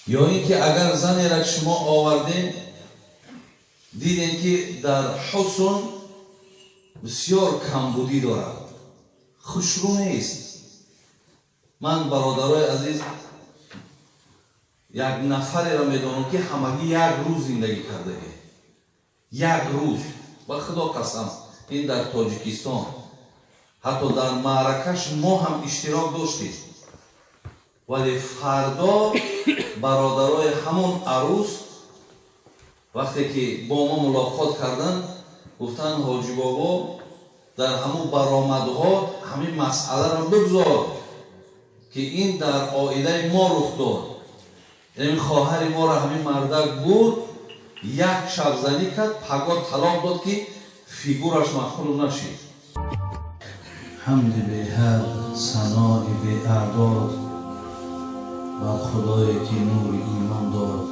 یا اینکه اگر زنی را شما آوردین دیدین که در حسن بسیار کمبودی دارد، خوشرو نیست. من برادرای عزیز یک نفری را میدانم که همگی یک روز زندگی کرده، یک روز، با خدا قسم. این در تاجیکستان، حتی در معرکش ما هم اشتراک داشتیم، ولی فردا برادرای همون عروس وقتی که با ما ملاقات کردن گفتن حاجی بابا در همون برآمدها همین مسئله را بگذار که این در عائله ما رخ داد. این خواهر ما را همین مردک بود، یک شب زنی کرد، پگاه طلاق داد که فیگورش مخلوط نشید. حمد به حد، ثنای به اعداد و خدایی که نور ایمان داد.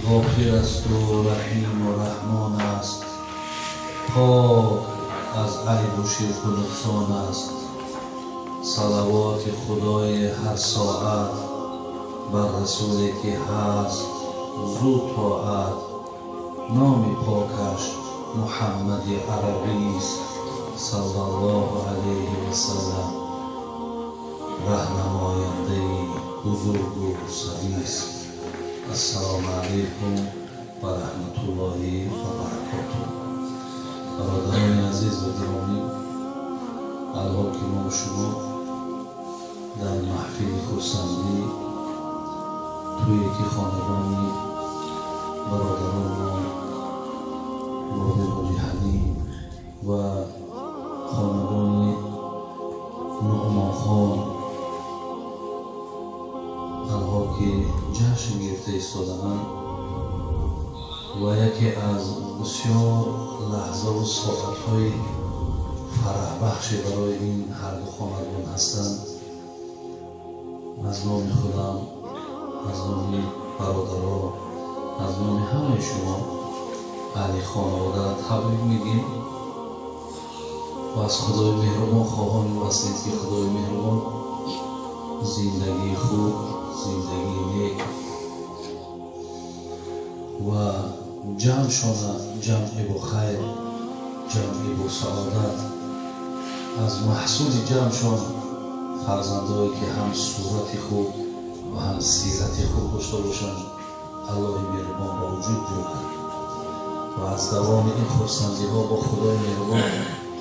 غافر است و رحیم و رحمان است، پاک از عیب و شرک و نقصان است. صلوات خدای هر ساعت بر رسولی که هست زود طاعت. نام پاکش محمد عربی است، صلی الله علیه و سلم. رهنماینده بزرگ و سری است. السلام علیکم و رحمت الله و برکاته. برادران عزیز و گرامی، الحال که ما شما در محفل خرسندی توی که خانوانی برادران ما حاجی حلیم و خانوانی نعمان خان الحال که جشن گرفته ایستاده‌اند و یکی از بسیار لحظه و ساعت‌های فرح بخش برای این هر دو خانوان هستند. از نام خودم، از نام برادرها، از نام همه شما علی خانواده را تبریک میگیم و از خدای مهربان خواهان می‌وستیم که خدای مهربان زندگی خوب، زندگی نیک و جمعشان جمع با خیر، جمع با سعادت، از محصول جمعشان فرزندهایی که هم صورت خوب و هم سیرت خوب داشته باشند الله مهربان با وجود بیاورد و از دوام این خرسندی ها با خدای مهربان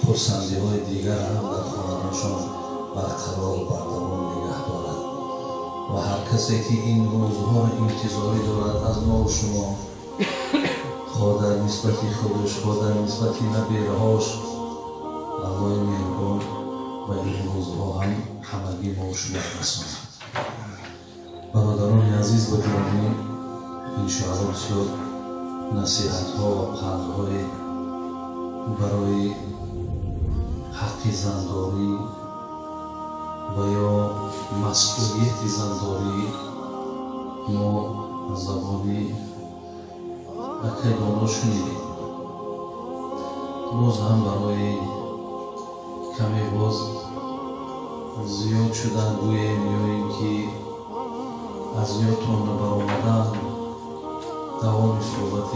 خرسندی های دیگر هم در خانه‌شان برقرار و بردوام نگه دارد و هر کسی که این روزها انتظاری دارد از ما و شما، خواه در نسبت خودش، خواه در نسبت نبیرهاش، الله مهربان و این روزها هم همگی ما و شما رساند. برادران عزیز و گرامی، انشاءالله بسیار نصیحت ها و پند های برای حق زنداری و یا مسئولیت زنداری ما از زبانی اکیدانا شنیدیم. باز هم برای کمی باز زیاد شدن گوییم یا اینکه از یادتان برآمدن دوام صحبت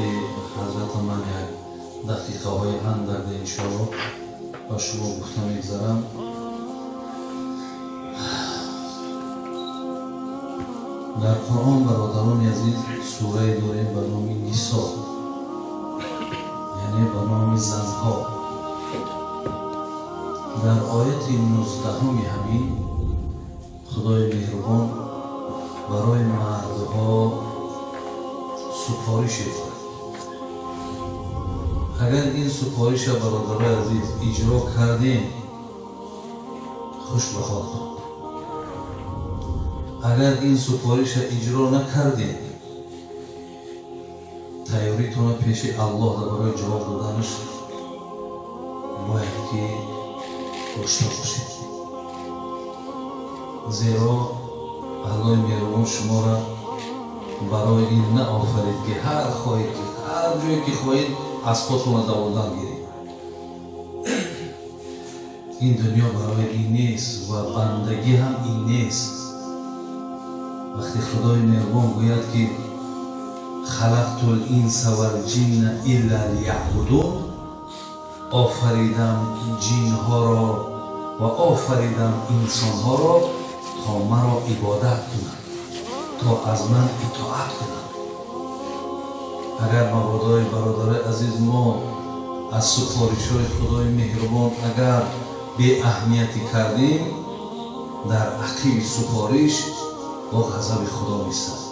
حضرت من یک دقیقه های اندک انشاءالله با شما گفته میگذارم. در قرآن برادران عزیز سوره داریم به نام نساء، یعنی به نام زنها. در آیت 19 همین خدای مهربان برای مردها سفارش دارد. اگر این سفارش برادران عزیز اجرا کردین خوش به حالتان، اگر این سفارش اجرا نکردین تیاریتون پیش الله برای جواب دادنش باید که داشته باشید، زیرا الله مهربان شما را برای این نه آفرید که هر خواهید که هر جایی که خواهید اسباتون را دوادن گیرید. این دنیا برای این نیست و بندگی هم این نیست. وقتی خدای مهربان گوید که خلقت الانس و الجن الا لیعبدون، آفریدم جین ها را و آفریدم انسان ها را تا مرا عبادت کنند، تا از من اطاعت کنند. اگر مبادای برادر عزیز ما از سفارش های خدای مهربان اگر به اهمیتی کردیم، در عقیب سفارش با غضب خدا می‌ایستد،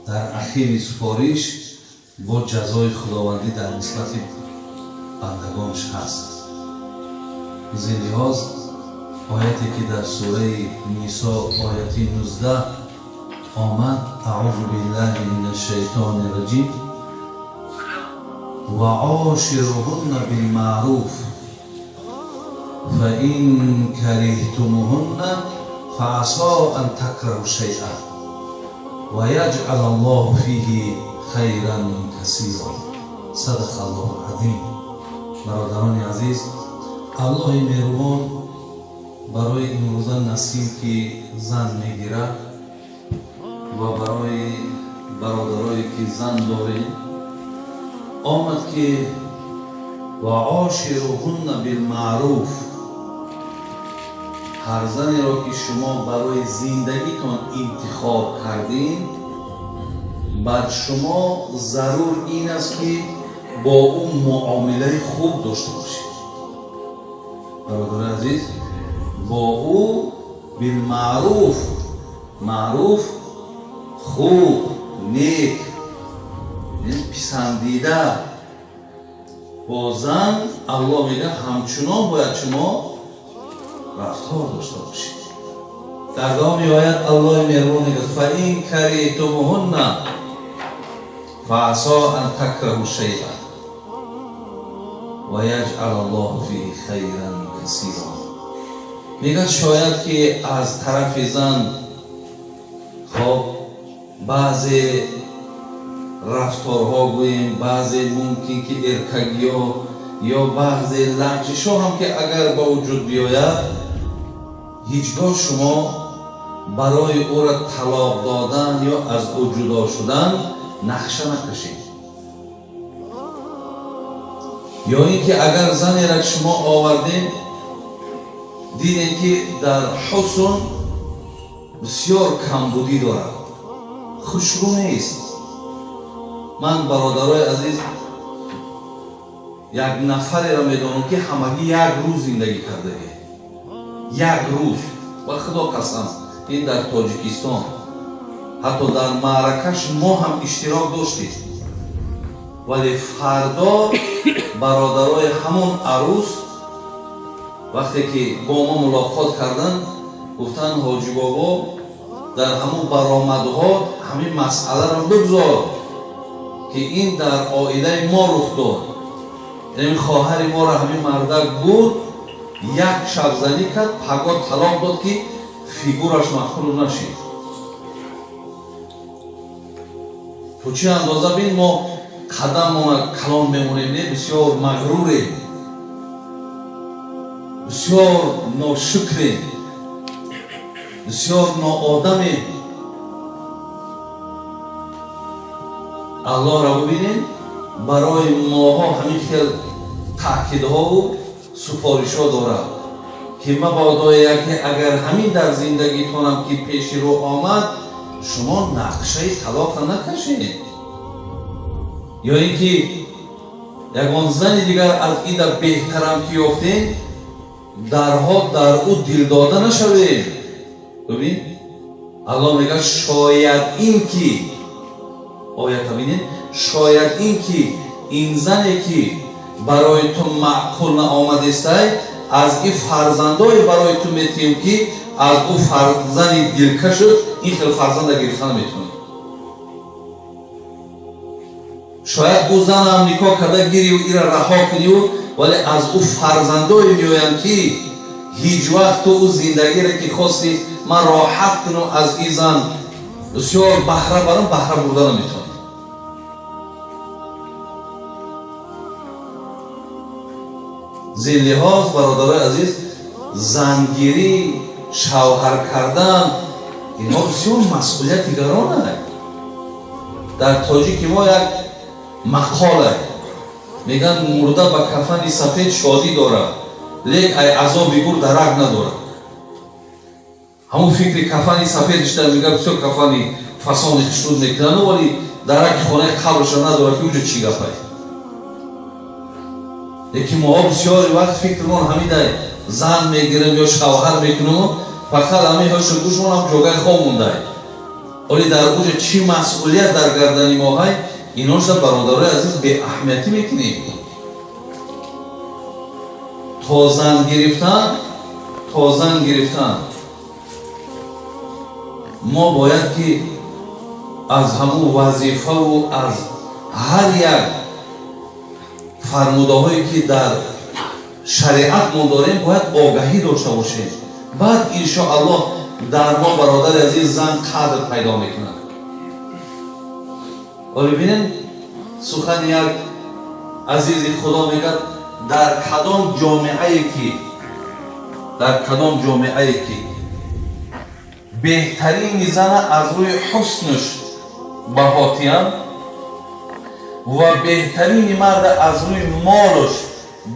در عقیب سفارش با جزای خداوندی در نسبت بندگانش هست. زین لحاظ آیتی که در سوره نساء آیت 19 آمد: اعوذ بالله من الشیطان الرجیم و عاشرهن بالمعروف فإن كرهتموهن فعسى أن تكرهوا شيئا ويجعل الله فيه خيرا كثيرا. صدق الله العظیم. برادران عزیز، الله مهربان برای این روزا نسیم که زن میگیرد و برای برادرایی که زن دارید آمد که و عاشرهن بالمعروف، هر زنی را که شما برای زندگیتان انتخاب کردین، بر شما ضرور این است که با او معامله خوب داشته باشید. برادر عزیز، با او بالمعروف، معروف خوب، نیک، پسندیده. با زن الله میگه همچنان باید شما رفتار داشته باشید. در دامی آیت الله مهربان میگه فإن کریهتموهن فعسى أن تكرهوا شيئا و یجعل الله فیه خیرا کثیرا. میگه شاید که از طرف زن خب بعضی رفتارها گوییم، بعضی ممکن که ارکگی ها یا بعضی لغزش ها هم که اگر با وجود بیاید، هیچگاه شما برای او را طلاق دادن یا از او جدا شدن نقشه نکشید. یا اینکه اگر زنی را شما آوردین دیدین که در حسن بسیار کمبودی دارد، خوشرو نیست. من برادرای عزیز یک نفری را میدونم که همگی یک روز زندگی کرده، یک روز، و خدا قسم این در تاجیکستان، حتی در معرکش ما هم اشتراک داشتیم، ولی فردا برادرای همون عروس وقتی که با ما ملاقات کردن گفتن حاجی بابا در همون برآمدها همین مسئله را بگذار که این در عائله ما رخ داد. یعنی خواهر ما را همین مردک بود، یک شب زنی کرد، پگاه طلاق داد که فیگورش مخلوط نشید. تو چه اندازه بین ما قدم ما کلام میمونیم، بسیار مغروریم، بسیار ناشکریم، بسیار ناآدمیم. الله را ببینید برای ماها همین خیل تأکیدها و سفارشها دارد که مبادا که اگر همین در زندگیتونم که پیش رو آمد شما نقشه طلاق نکشید، یا اینکه یگان زن دیگر از این در بهترم که یافتین درها در او دل داده نشوید. ببین الله میگه شاید این که آیت ببینید، شاید این که این زنی که برای تو معقول آمده است از این فرزندای برای تو میتیم که از او فرزند دلکش این خیلی فرزند گرفتن میتونی. شاید او زن هم نکاح کرده گیری و ایره رها کنی ولی از او فرزندای میوین که هیچ وقت تو او زندگی را که خواستی من راحت کنم از این زن بسیار بهره برم، بهره بردن میتونی. زین لحاظ برادرای عزیز، زنگیری، شوهر کردن اینا بسیار مسئولیت گرانه. در تاجیک ما یک مقاله میگن مرده با کفن سفید شادی داره لیک ای عذابی گور درک نداره. همون فکر کفن سفیدش در میگن بسیار کفن فسان خشنود میکنن ولی درک خانه قبرش نداره که اونجا چی گفت. یکی ما بسیاری وقت فکرمون همیده زن میگیرم یا شوهر میکنم فقط همین هاش گوشمون هم جوگه خواه مونده. ولی در اوج چی مسئولیت در گردن ما های ایناش در برادرای عزیز به اهمیتی میکنیم. تا زن گرفتن ما باید که از همون وظیفه و از هر یک فرموده هایی که در شریعت ما داریم باید آگاهی داشته باشیم. بعد انشاءالله در ما برادر عزیز زن قدر پیدا میکنه. ولی ببینید سخن یک عزیز خدا میگه در کدام جامعه که بهترین زن از روی حسنش بهاتیان و بهترین مرد از روی مالش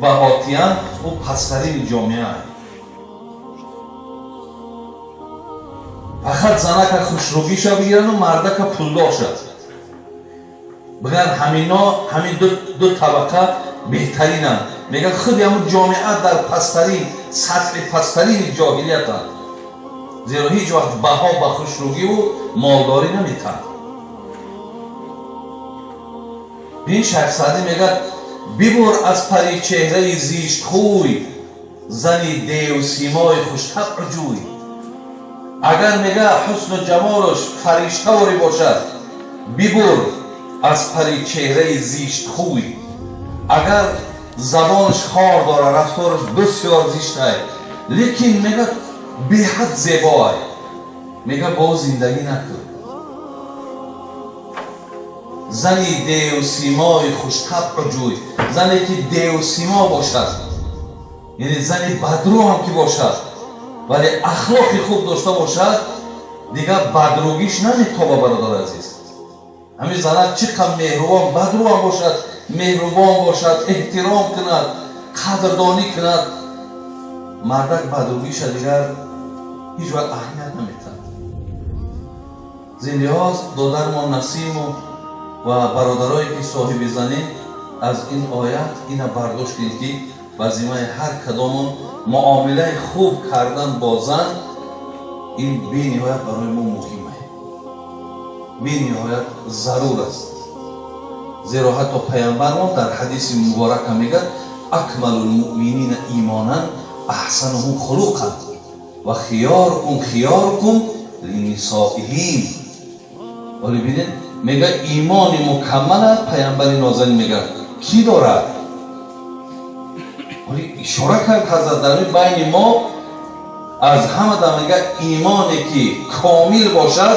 بهاتیان و پسترین جامعه هست. فقط زنه که خوشروگیش بگیرن و مرده که پولدار شد بگن همین دو طبقه بهترین هم. میگن خود همون جامعه در پسترین سطح پسترین جاهلیت هم. زیرا هیچ وقت بها به خوشروگی و مالداری نمیتن. این شخص سعدی میگه ببر از پری چهره زیشت خوی زنی دیو سیمای خوش طبع جوی. اگر میگه حسن و جمالش فرشته واری باشد ببر از پری چهره زیشت خوی. اگر زبانش خار داره رفتارش بسیار زیشته لیکن میگه به حد زیباه میگه با زندگی نکن. زنی دیو سیمای خوش طبع جوی زنی که دیو سیما باشد یعنی زنی بدرو هم که باشد ولی اخلاقی خوب داشته باشد دیگه بدروگیش نمیتابه برادر عزیز. همین زنه چقدر مهربان بدرو هم باشد مهربان باشد احترام کند قدردانی کند مردک بدروگیش دیگر هیچ وقت اهمیت نمیتن. زندیاز دادر ما نسیم و برادرایی که صاحب زنی از این آیت اینا برداشت کنید که وظیفه هر کدامون معامله خوب کردن با زن این بی نهایت برای ما مهمه بی نهایت ضرور است. زیرا حتی پیامبر ما در حدیث مبارک میگه اکمل المؤمنین ایمانا احسنهم خلقا و خیارکم لنسائهم. ولی ببینید میگه ایمان مکمل پیامبر نازنین میگه کی دارد؟ ولی اشاره کرد حضرت در بین ما از همه در میگه ایمانی که کامل باشد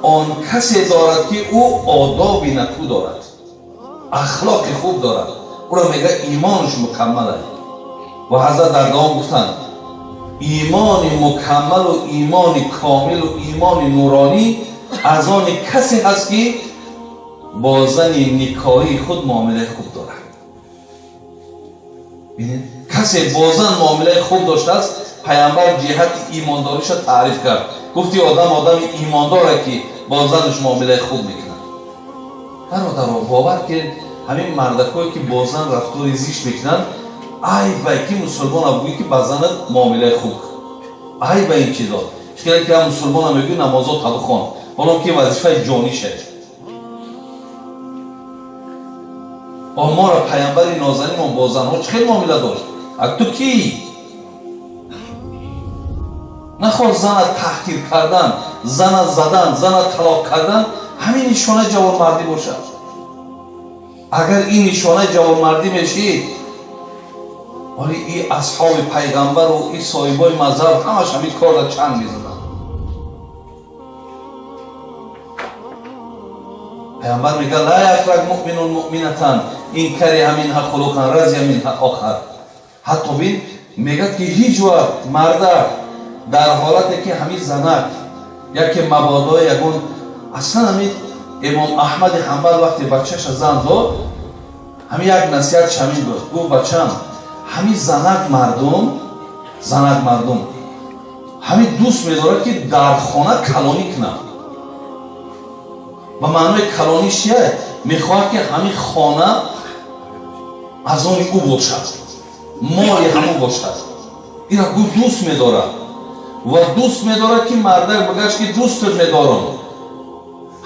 آن کسی دارد که او آداب نکو دارد اخلاق خوب دارد او را میگه ایمانش مکمل است. و حضرت در دوام گفتند ایمان مکمل و ایمان کامل و ایمان نورانی از آن کسی هست که با زن نکاحی خود معامله خوب دارد. کسی با زن معامله خوب داشته است پیامبر جهت ایمانداریش تعریف کرد گفتی آدم ایمانداره که با زنش معامله خوب میکنه. برادران باور که همین مردکایی که با زن رفتار زیشت میکنن ای به که مسلمان بگویی که با زنت معامله خوب ای به این چیزا چون که مسلمان میگوی نمازات خون حالا که وظیفه جانی شد. ما را پیامبر نازنین ما با زنها چه معامله داشت؟ تو کی؟ نخواه زن تحقیر کردن زن زدن زن طلاق کردن همین نشانه جوانمردی باشد. اگر این نشانه جوانمردی میشید ولی این اصحاب پیغمبر و این صاحبای مذهب همش همین کار را چند میزدن. پیامبر میگه لا یفرق مؤمن مؤمنة این کره منها خلقا رضی منها آخر. حتی بین میگه که هیچ وقت مرد در حالتی که همین زنک яке мабодо ягон аслан ҳамин имом аҳмади ҳамбал вақте бачаша зан дод ҳамин як насиҳат шамин дод гуфт бачам ҳамин занак мардум ҳамин дӯст медорад ки дар хона калонӣ кунад ба маънои калонӣ чия мехоҳад ки ҳамин хона аз они ӯ бошад моли ҳамон бошад ира гуфт дӯст медорад ва дӯст медорад ки мардак багаш ки дӯстат медорам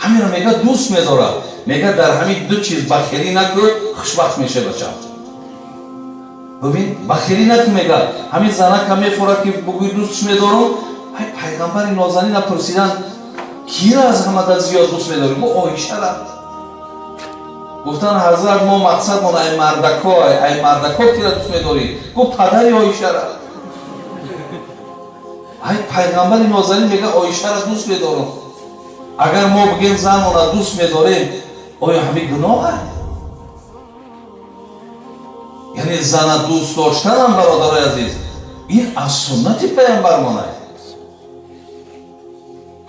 ҳаминро мега дӯст медорад мега дар ҳамин ду чиз бахилӣ накун хушбахт меша бачам бибин бахилӣ накун мега ҳамин занака мефурад ки бугӯй дӯстш медорам ай пайғамбари нозанина пурсидан кира аз ҳамадан зиёд дӯст медорӣ гу оишара гуфтан ҳазрат мо мақсадмон ай мардако кира дӯст медорӣ гу падари оишара ай пайғамбари нозанин мега оишара дӯст медорам агар мо бигем занона дӯст медорем оё ҳамин гуноҳ аст яъне зана дӯст доштанам бародарои азиз ин аз суннати пайғамбармон аст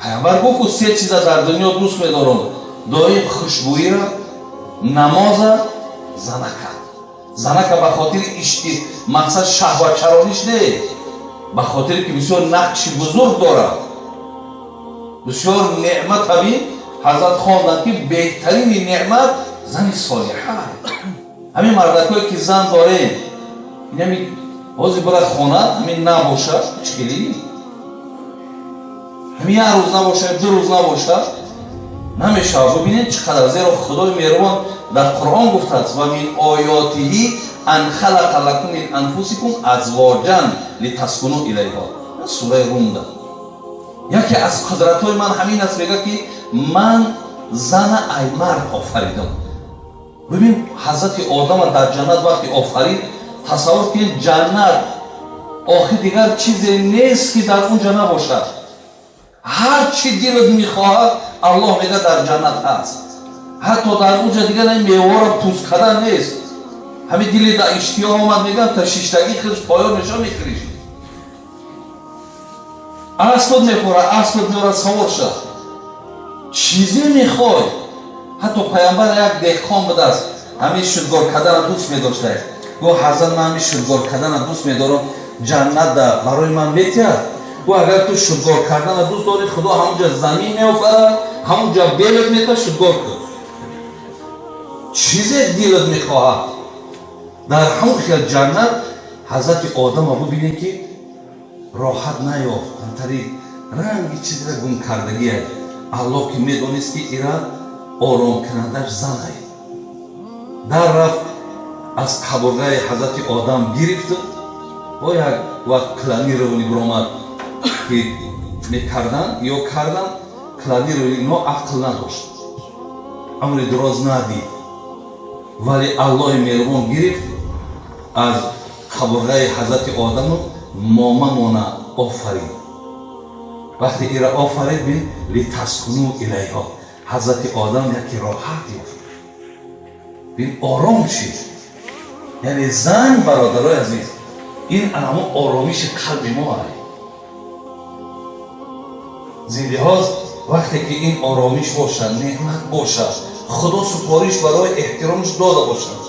пайғамбар гуфту се чиза дар дунё дӯст медорам доим хушбӯира намоза занака ба хотири мақсад шаҳватчарониш не ба хотире ки бисёр нақши бузург дорад бисёр неъмат ҳамин ҳазрат хонданд ки беҳтарини неъмат зани солиҳа ҳамин мардакое ки зан дорем инами ҳозир бирад хона ҳамин набошад чили ҳамин як рӯз набошад ду рӯз набошад намешавад бибинед чӣ қадар зеро худои меҳрубон дар қуръон гуфтааст ва мин оётиҳи ан халақа лакум мин анфусикум азвоҷан литаскуну илайҳо сураи румда яке аз қудратҳои ман ҳамин аст мега ки ман зана ай мард офаридам бибин ҳазрати одама дар ҷаннат вақти офарид тасаввур кунед ҷаннат охир дигар чизе нест ки дар он ҷа набошад ҳар чӣ дилат мехоҳад аллоҳ мега дар ҷаннат ҳаст ҳатто дар он ҷа дигар мевора пӯст кардан нест ҳамин дили да иштиҳо омад мегӯям та шиштагӣ хирш поён мешава мехириш аспот мехӯра аспот меора савор шад чизе мехоҳ ҳатто пайғамбар як деҳқон будааст ҳамин шудгор кардана дӯст медоштааст гӯ ҳазрат ман ҳамин шудгор кардана дӯст медорам ҷаннат барои ман метиҳад гӯ агар ту шудгор кардана дӯст дорӣ худо ҳамон ҷа замин меофарад ҳамон ҷа белат метавад шудгор кун чизе дилат мехоҳад дар ҳамон хел ҷаннат ҳазрати одама бубинед ки роҳат наёфт антари ранги чизра гум кардагия аллоҳ ки медонист ки ира оромкунандаш занай дар рафт аз қабургаи ҳазрати одам гирифту бо як вақт кланирони биромад ки мекардан ё кардан кланирони ино ақл надошт амри дуроз надид вале аллоҳи меҳрубон гирифт аз қабургаи ҳазрати одаму момамона офарид вақте ира офарид бин литаскуну илайҳо ҳазрати одам яке роҳат ёфт бин ором шид яъне зан бародарои азиз ин анамо оромиши қалби мо аст зиндиҳоз вақте ки ин оромиш бошад неъмат бошад худо супориш барои эҳтиромш дода бошад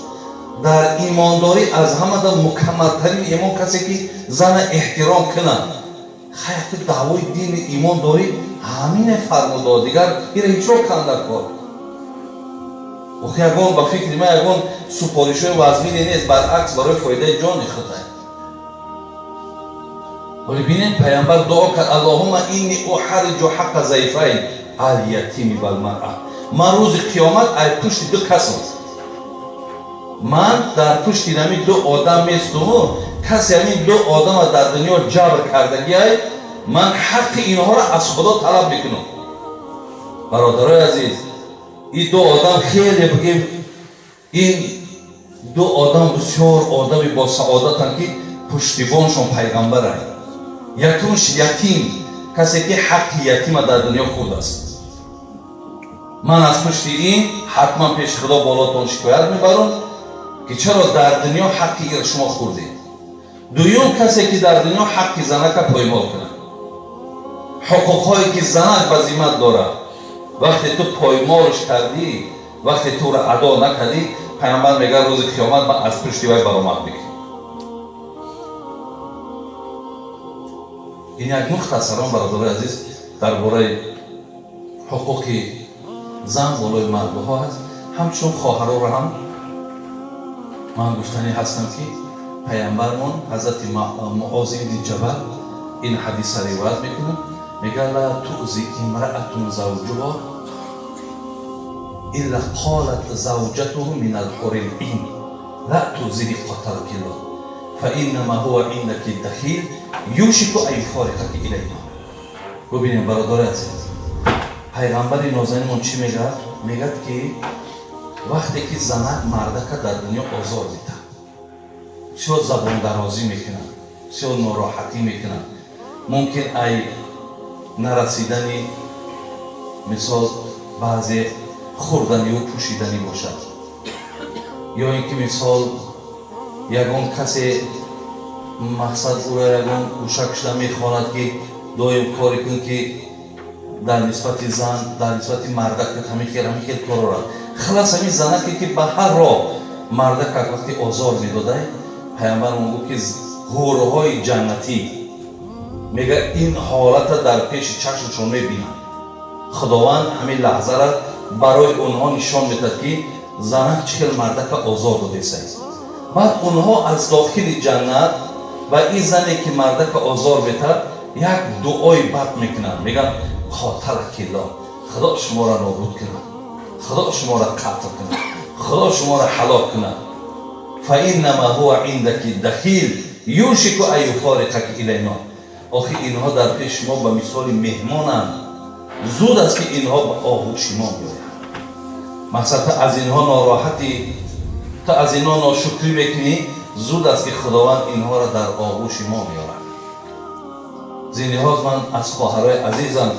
дар имондорӣ аз ҳамадан мукаммалтарин имон касе ки зана эҳтиром кунад хаяти даъвои дини имондорӣ ҳамине фармудод дигар ира ҳичро канда кор ягон ба фикри ман ягон супоришҳои вазмине нест баръакс барои фоидаи ҷони худай ولی بینید پیامبر دعا کرد اللهم اینی احرج حق ضعیفین الیتیم و المرأة من روز قیامت ای پشت دو کسم من در پشت نمی دو آدم میستم کسی همین دو آدم در دنیا جبر کردگی ای من حق اینها را از خدا طلب میکنم برادرای عزیز این دو آدم خیلی بگیم این دو آدم بسیار آدمی با سعادتن که پشتیبانشون پیغمبر هست یکونش یتیم کسی که حق یتیم در دنیا خود است من از پشت این حتما پیش خدا بالاتون شکایت میبرم که چرا در دنیا حقی شما خوردید دویم کسی که در دنیا حقی زنک پایمال کنه حقوقهایی که زنک به ذمت داره وقتی تو پایمالش کردی، وقتی تو را ادا نکردی، پیامبر میگه روز قیامت من از پشت وی برآمد میکنم. این یک مختصران برادر عزیز درباره حقوق زن بالای مردها هست. همچون خواهرها را هم من گفتنی هستم که پیامبرمون حضرت معاذ بن جبل این حدیث را روایت میکنه، میگه لا تؤذی امرأة زوجها الا قالت زوجته من الحور العین لا تؤذی قتلك الله فانما هو عندك دخیل یوشک ان یفارقك الینا. ببینیم برادر عزیز، پیغمبر نازنینمون چی میگه؟ میگه که وقتی که زنک مردک در دنیا آزار میده، چه زبان درازی میکنن، چه ناراحتی میکنن، ممکن ای نرسیدنی مثال بعضی خوردنی و پوشیدنی باشد، یا اینکه مثال یگان کسی مقصد او را یگان گوشه کشیده میخواند که دایم کاری کن که در نسبت زن، در نسبت مردک همین خیلی کار را خلاص همین زنکی که به هر راه مردک وقتی آزار میداده، پیامبر میگه که حورهای جنتی میگه این حالت در پیش چشمشون میبینن، خداوند همین لحظه را برای اونها نشان میده که زنک چقدر مردک آزار داده است. بعد اونها از داخل جنت و این زنی که مردک آزار میده یک دعای بد میکنن، میگن قاتلک الله، خدا شما را نابود کنه، خدا شما را قتل کنه، خدا شما را هلاک کنه. فانما هو عندك دخیل یوشک ان یفارقک الینا. آخه اینها در پیش ما به مثال مهمانند، زود است که اینها به آغوش ما بیاید. مقصد از اینها ناراحتی، تا از اینها ناشکری میکنی، زود است که خداوند اینها را در آغوش ما میارد. زین لحاظ من از خواهرای عزیزم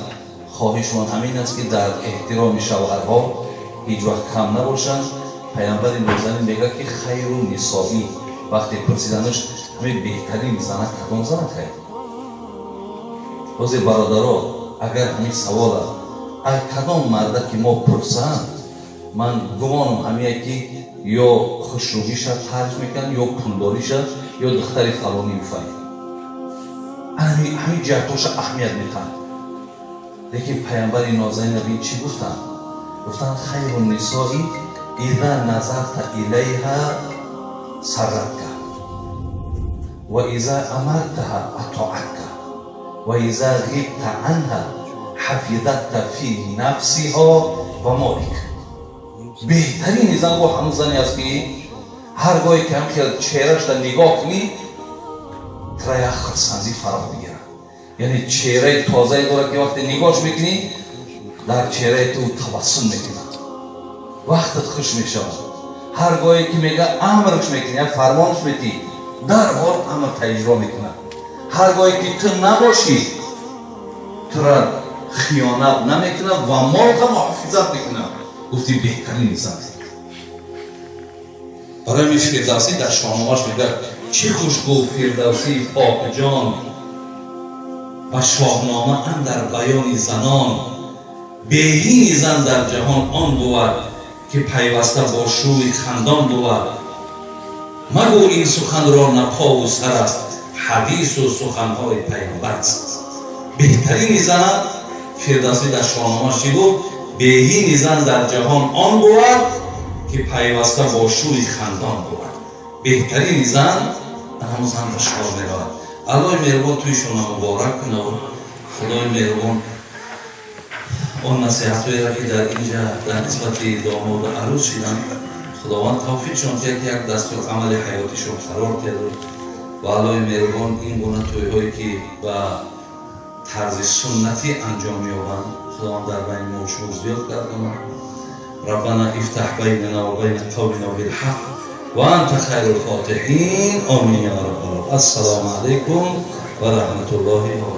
خواهشمان همین است که در احترام شوهرها هیچ وقت کم نباشند. پیامبر نازنین میگه که خیر النساء، وقتی پرسیدنش همین بهترین زنک کدام زنک است؟ بازی برادرها اگر همین سوال از کدام مرده که ما پرسند، من گمانم همین که یا خوشرویش را ترج میکن، یا پولداریش یا دختر فلانی میفهمید، همین جهتاش اهمیت میتن. لیکن پیامبر نازنین نبی چی گفتن؟ گفتن خیر النساء اذا نظرت الیها سرتک و اذا امرتها اطاعتک و اذا غبت عنها حفظتك فی نفسها و مالک. بهترین زن با همون زنی است که هر گاهی که هم که چهرش در نگاه کنی ترا یک خرسندی فرا بگیره. یعنی چهره تازه داره که وقتی نگاهش میکنی در چهره تو تبسم میکنه، وقتت خوش میشه. هر گاهی که میگه امرش میکنی یا فرمانش میدی، در حال امر اجرا میکنه. هر گاهی که تو نباشی تو را خیانت نمیکنه و مال هم محافظت میکنه. گفتی بهترین زن. برای میش فردوسی در شاهنامه‌اش میگه چه خوشگو فردوسی پاک جان و شاهنامه اندر بیان زنان، بهین زن در جهان آن بود که پیوسته با شوی خندان بود. مگو این سخن را نه پا و سر است، حدیث و سخنهای پیامبر است. بهترین زن فردوسی در شاهنامه‌اش چی گفت؟ بهین زن در جهان آن بود که پیوسته با شوی خندان بود. بهترین زن همون زن را شکار می‌رود. الله مهربان توی شما مبارک کنه و خدای مهربان اون نصیحت‌هایی را که در اینجا در نسبت داماد و عروس شدن، خداوند توفیقشون کرد که یک دستورالعمل حیاتیشون قرار کرد و الله مهربان این گونه توی‌هایی که با طرز سنتی انجام یابند خداوند در بین ما شما زیاد کردن. ربنا افتح بیننا و بین قومنا بالحق و انت خیر الفاتحین. آمین یا رب العالمین. السلام علیکم و رحمت الله و برکاته.